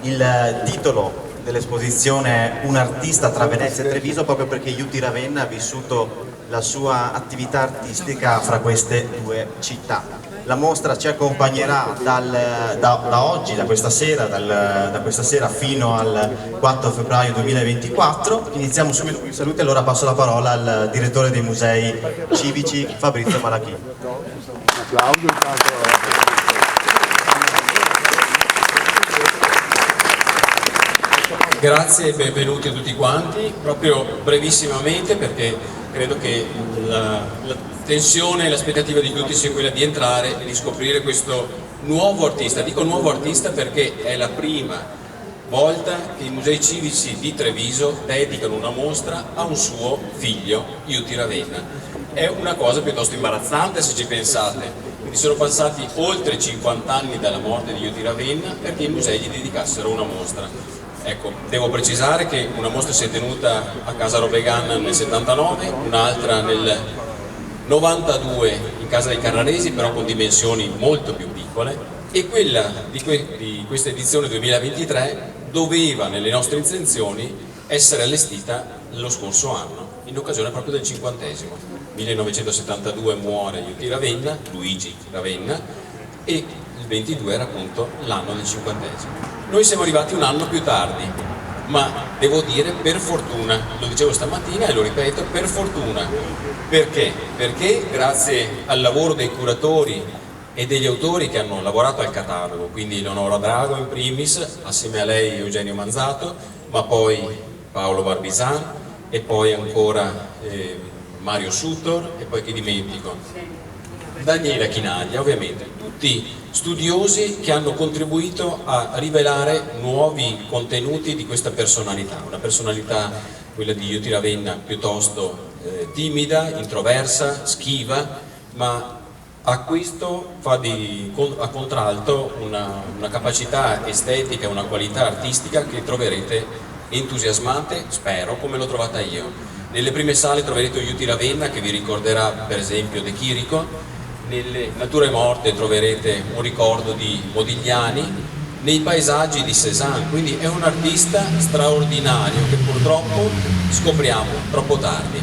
Il titolo dell'esposizione Un artista tra Venezia e Treviso, proprio perché Juti Ravenna ha vissuto la sua attività artistica fra queste due città. La mostra ci accompagnerà da oggi, da questa sera fino al 4 febbraio 2024. Iniziamo subito con i saluti, allora passo la parola al direttore dei musei civici Fabrizio Malachin. Grazie e benvenuti a tutti quanti, proprio brevissimamente perché credo che la tensione e l'aspettativa di tutti sia quella di entrare e di scoprire questo nuovo artista. Dico nuovo artista perché è la prima volta che i musei civici di Treviso dedicano una mostra a un suo figlio, Juti Ravenna. È una cosa piuttosto imbarazzante se ci pensate, quindi sono passati oltre 50 anni dalla morte di Juti Ravenna perché i musei gli dedicassero una mostra. Ecco, devo precisare che una mostra si è tenuta a Casa Rovegan nel 79, un'altra nel 92 in Casa dei Carraresi, però con dimensioni molto più piccole, e quella di questa edizione 2023 doveva, nelle nostre intenzioni, essere allestita lo scorso anno, in occasione proprio del 50°. 1972 muore Juti Ravenna, Luigi Ravenna, e il 22 era appunto l'anno del 50°. Noi siamo arrivati un anno più tardi, ma devo dire per fortuna, lo dicevo stamattina e lo ripeto, per fortuna. Perché? Perché grazie al lavoro dei curatori e degli autori che hanno lavorato al catalogo, quindi Leonora Drago in primis, assieme a lei Eugenio Manzato, ma poi Paolo Barbisan e poi ancora Mario Sutor e poi chi dimentico? Daniela Chinaglia, ovviamente, tutti studiosi che hanno contribuito a rivelare nuovi contenuti di questa personalità, una personalità, quella di Juti Ravenna, piuttosto timida, introversa, schiva, ma a questo fa a contralto una capacità estetica, una qualità artistica che troverete entusiasmante, spero, come l'ho trovata io. Nelle prime sale troverete Juti Ravenna che vi ricorderà per esempio De Chirico. Nelle Natura e Morte troverete un ricordo di Modigliani, nei paesaggi di Cézanne, quindi è un artista straordinario che purtroppo scopriamo troppo tardi.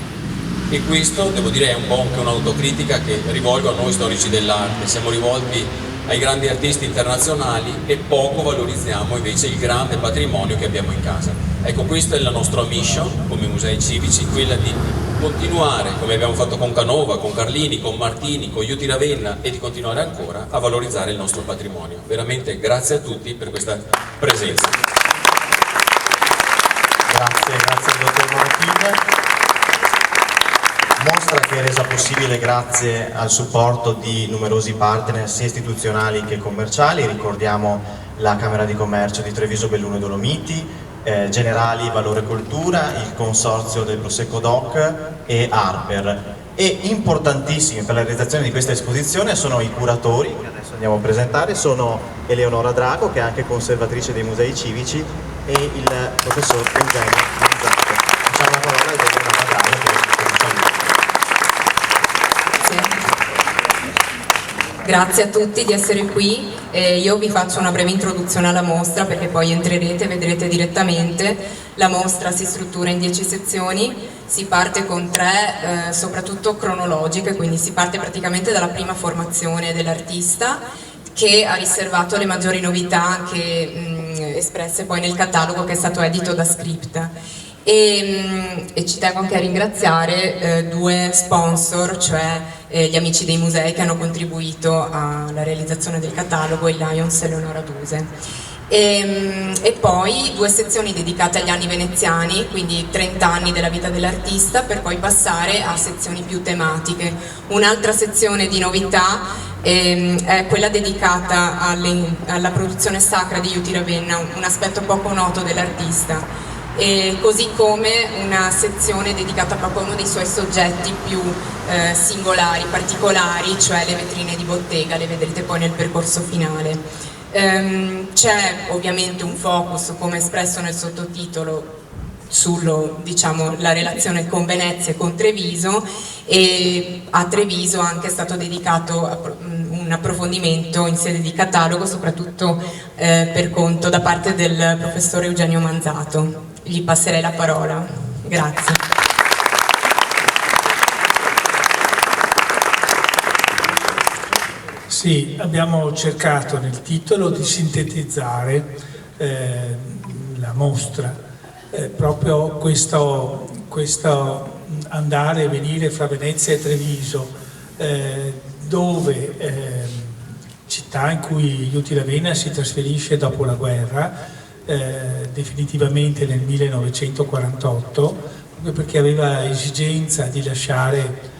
E questo, devo dire, è un po' anche un'autocritica che rivolgo a noi storici dell'arte. Siamo rivolti ai grandi artisti internazionali e poco valorizziamo invece il grande patrimonio che abbiamo in casa. Ecco, questa è la nostra mission come musei civici, quella di continuare, come abbiamo fatto con Canova, con Carlini, con Martini, con Juti Ravenna, e di continuare ancora a valorizzare il nostro patrimonio. Veramente grazie a tutti per questa presenza. Grazie al dottor Malachin. Mostra che è resa possibile grazie al supporto di numerosi partner sia istituzionali che commerciali. Ricordiamo la Camera di Commercio di Treviso Belluno e Dolomiti, Generali Valore Cultura, il Consorzio del Prosecco Doc e Harper. E importantissimi per la realizzazione di questa esposizione sono i curatori, che adesso andiamo a presentare, sono Eleonora Drago, che è anche conservatrice dei musei civici, e il professor Eugenio Manzato. Facciamo la parola ad Eleonora Drago per Grazie a tutti di essere qui. Io vi faccio una breve introduzione alla mostra perché poi entrerete e vedrete direttamente. La mostra si struttura in 10 sezioni, si parte con 3 soprattutto cronologiche, quindi si parte praticamente dalla prima formazione dell'artista, che ha riservato le maggiori novità anche espresse poi nel catalogo che è stato edito da Script. E ci tengo anche a ringraziare 2 sponsor, cioè gli amici dei musei che hanno contribuito alla realizzazione del catalogo, il Lions e Leonora Duse. E poi 2 sezioni dedicate agli anni veneziani, quindi 30 anni della vita dell'artista, per poi passare a sezioni più tematiche. Un'altra sezione di novità è quella dedicata alla produzione sacra di Juti Ravenna, un aspetto poco noto dell'artista. Così come una sezione dedicata proprio a uno dei suoi soggetti più singolari, particolari, cioè le vetrine di bottega, le vedrete poi nel percorso finale. C'è ovviamente un focus, come espresso nel sottotitolo, la relazione con Venezia e con Treviso, e a Treviso anche è stato dedicato un approfondimento in sede di catalogo, soprattutto per conto da parte del professore Eugenio Manzato. Gli passerei la parola. Grazie. Sì, abbiamo cercato nel titolo di sintetizzare la mostra, proprio questo andare e venire fra Venezia e Treviso, dove città in cui Iuti Ravenna si trasferisce dopo la guerra, definitivamente nel 1948, proprio perché aveva esigenza di lasciare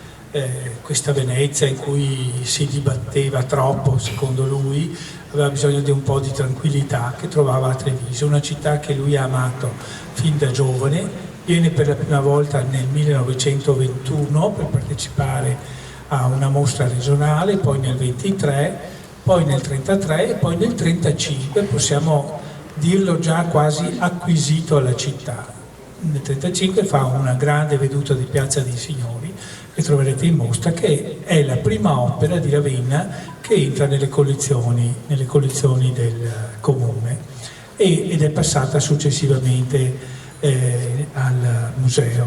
questa Venezia in cui si dibatteva troppo, secondo lui, aveva bisogno di un po' di tranquillità che trovava a Treviso, una città che lui ha amato fin da giovane. Viene per la prima volta nel 1921 per partecipare a una mostra regionale, poi nel 23, poi nel 33 e poi nel 35, possiamo dirlo già quasi acquisito alla città. Nel 35 fa una grande veduta di Piazza dei Signori, che troverete in mostra, che è la prima opera di Ravenna che entra nelle collezioni del comune ed è passata successivamente al museo.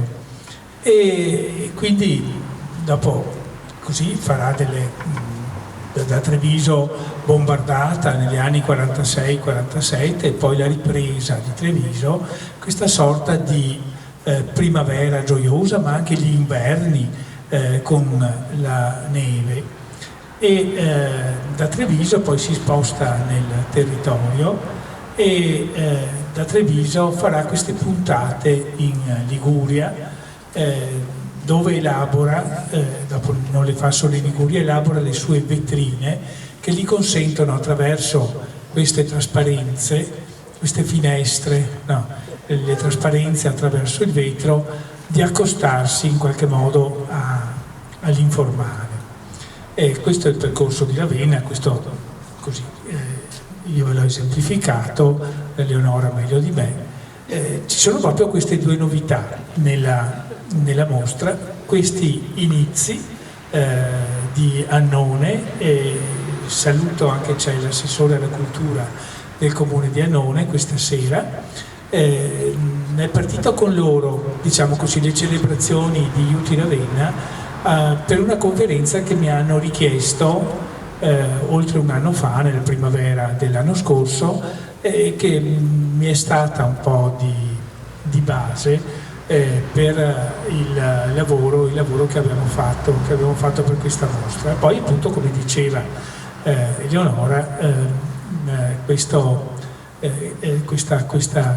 E quindi dopo così farà da Treviso bombardata negli anni 46-47 e poi la ripresa di Treviso, questa sorta di primavera gioiosa, ma anche gli inverni con la neve. E da Treviso poi si sposta nel territorio e da Treviso farà queste puntate in Liguria, dove elabora, dopo non le fa solo in Liguria, elabora le sue vetrine che gli consentono, attraverso queste trasparenze, queste finestre, le trasparenze attraverso il vetro, di accostarsi in qualche modo all'informale. E questo è il percorso di Ravenna, questo così io ve l'ho esemplificato, Eleonora meglio di me. Ci sono proprio queste due novità nella mostra, questi inizi di Annone. Saluto anche, c'è l'assessore alla cultura del comune di Annone questa sera. È partito con loro, diciamo così, le celebrazioni di Iuti Ravenna per una conferenza che mi hanno richiesto oltre un anno fa, nella primavera dell'anno scorso, che mi è stata un po' di base per il lavoro che abbiamo fatto per questa mostra. Poi appunto, come diceva Eleonora,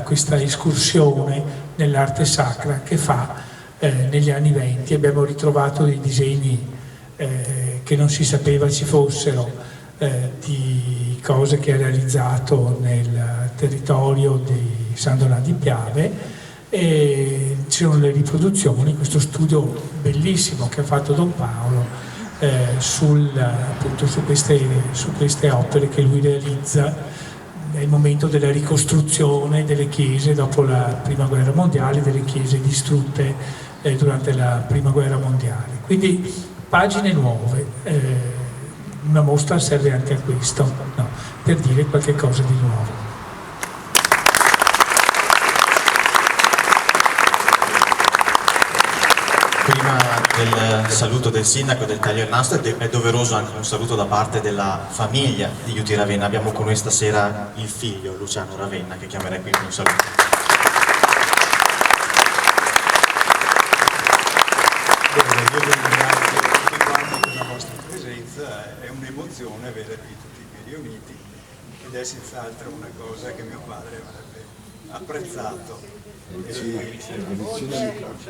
questa escursione nell'arte sacra che fa negli anni '20. Abbiamo ritrovato dei disegni che non si sapeva ci fossero, di cose che ha realizzato nel territorio di San Donà di Piave, e ci sono le riproduzioni, questo studio bellissimo che ha fatto Don Paolo appunto su queste opere che lui realizza nel momento della ricostruzione delle chiese dopo la Prima Guerra Mondiale, delle chiese distrutte durante la Prima Guerra Mondiale. Quindi pagine nuove, una mostra serve anche a questo, per dire qualche cosa di nuovo. Prima del saluto del sindaco, del taglio del nastro, è doveroso anche un saluto da parte della famiglia di Iuti Ravenna. Abbiamo con noi stasera il figlio Luciano Ravenna, che chiamerei qui per un saluto. Bene, io vi ringrazio tutti quanti per la vostra presenza, è un'emozione vedervi tutti qui riuniti ed è senz'altro una cosa che mio padre avrebbe apprezzato.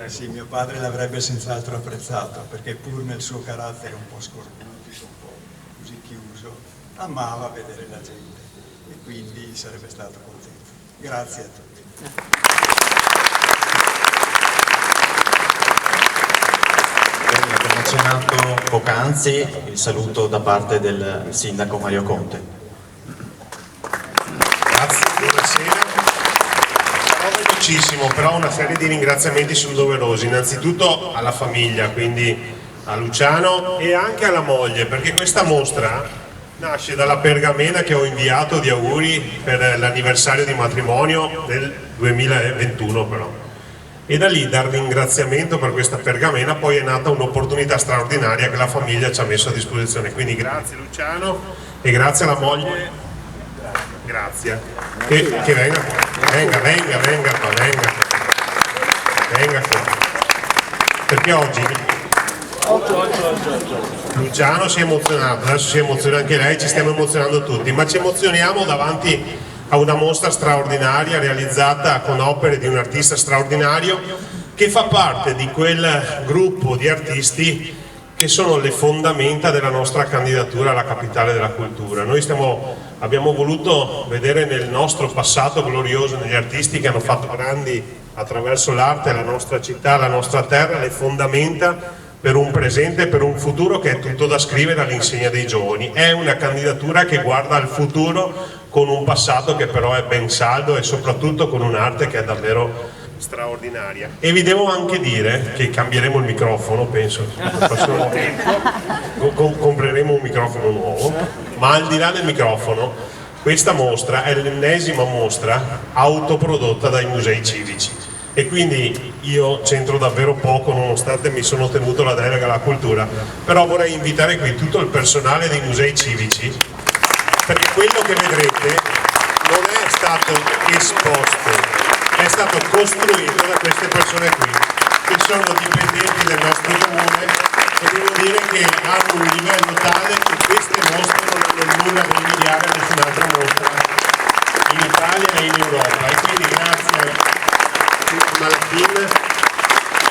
Sì, mio padre l'avrebbe senz'altro apprezzato, perché pur nel suo carattere un po' scorbutico, un po' così chiuso, amava vedere la gente e quindi sarebbe stato contento. Grazie a tutti. Abbiamo accennato poc'anzi il saluto da parte del sindaco Mario Conte. Grazie, buonasera. Sarò velocissimo, però una serie di ringraziamenti sono doverosi. Innanzitutto alla famiglia, quindi a Luciano e anche alla moglie, perché questa mostra Nasce dalla pergamena che ho inviato di auguri per l'anniversario di matrimonio del 2021 però. E da lì, dal ringraziamento per questa pergamena, poi è nata un'opportunità straordinaria che la famiglia ci ha messo a disposizione. Quindi grazie Luciano e grazie alla moglie, grazie. Che venga qua. Perché oggi Luciano si è emozionato, adesso si emoziona anche lei, ci stiamo emozionando tutti, ma ci emozioniamo davanti a una mostra straordinaria realizzata con opere di un artista straordinario che fa parte di quel gruppo di artisti che sono le fondamenta della nostra candidatura alla capitale della cultura. Noi abbiamo voluto vedere nel nostro passato glorioso, negli artisti che hanno fatto grandi attraverso l'arte la nostra città, la nostra terra, le fondamenta per un presente e per un futuro che è tutto da scrivere all'insegna dei giovani. È una candidatura che guarda al futuro con un passato che però è ben saldo e soprattutto con un'arte che è davvero straordinaria. E vi devo anche dire che cambieremo il microfono, penso, nel prossimo tempo, compreremo un microfono nuovo, ma al di là del microfono, questa mostra è l'ennesima mostra autoprodotta dai musei civici. E quindi io c'entro davvero poco nonostante mi sono tenuto la delega alla cultura, però vorrei invitare qui tutto il personale dei musei civici, perché quello che vedrete non è stato esposto, è stato costruito da queste persone qui, che sono dipendenti del nostro comune e devo dire che hanno un livello tale che queste mostre non hanno nulla da invidiare a nessun'altra mostra in Italia e in Europa. E quindi grazie Malachin,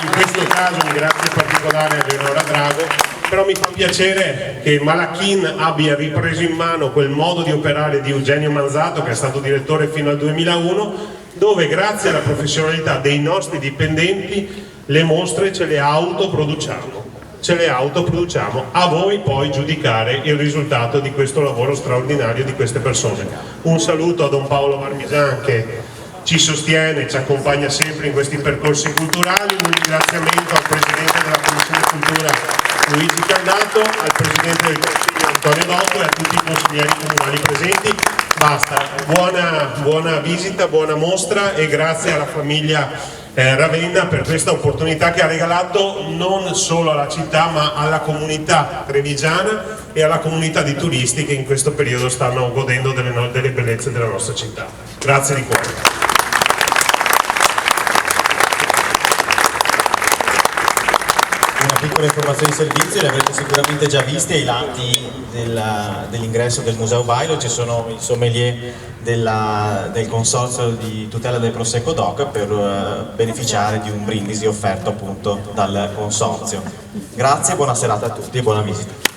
in questo caso un grazie particolare a Leonora Drago, però mi fa piacere che Malachin abbia ripreso in mano quel modo di operare di Eugenio Manzato, che è stato direttore fino al 2001, dove grazie alla professionalità dei nostri dipendenti le mostre ce le autoproduciamo, a voi poi giudicare il risultato di questo lavoro straordinario di queste persone. Un saluto a Don Paolo Marmisan che ci sostiene, ci accompagna sempre in questi percorsi culturali, un ringraziamento al Presidente della Commissione Cultura Luigi Candato, al Presidente del Consiglio Antonio Dotto e a tutti i consiglieri comunali presenti. Basta, buona visita, buona mostra e grazie alla famiglia Ravenna per questa opportunità che ha regalato non solo alla città ma alla comunità trevigiana e alla comunità di turisti che in questo periodo stanno godendo delle bellezze della nostra città. Grazie di cuore. Una piccola informazione di servizio, le avrete sicuramente già viste ai lati dell'ingresso del Museo Bailo, ci sono i sommelier del Consorzio di tutela del Prosecco DOC per beneficiare di un brindisi offerto appunto dal Consorzio. Grazie, buona serata a tutti e buona visita.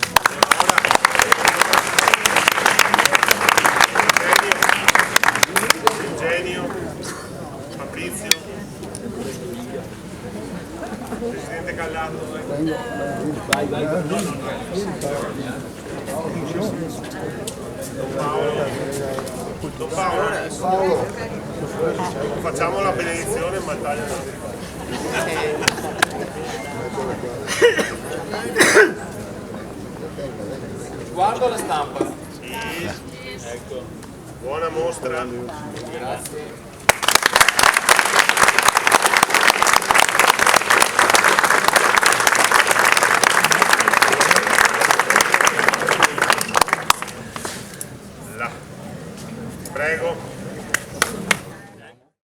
Presidente Callato. Vai. Don Paolo. Facciamo la benedizione in battaglia. Guardo la stampa. Sì. Ecco. Buona mostra. Grazie. Prego.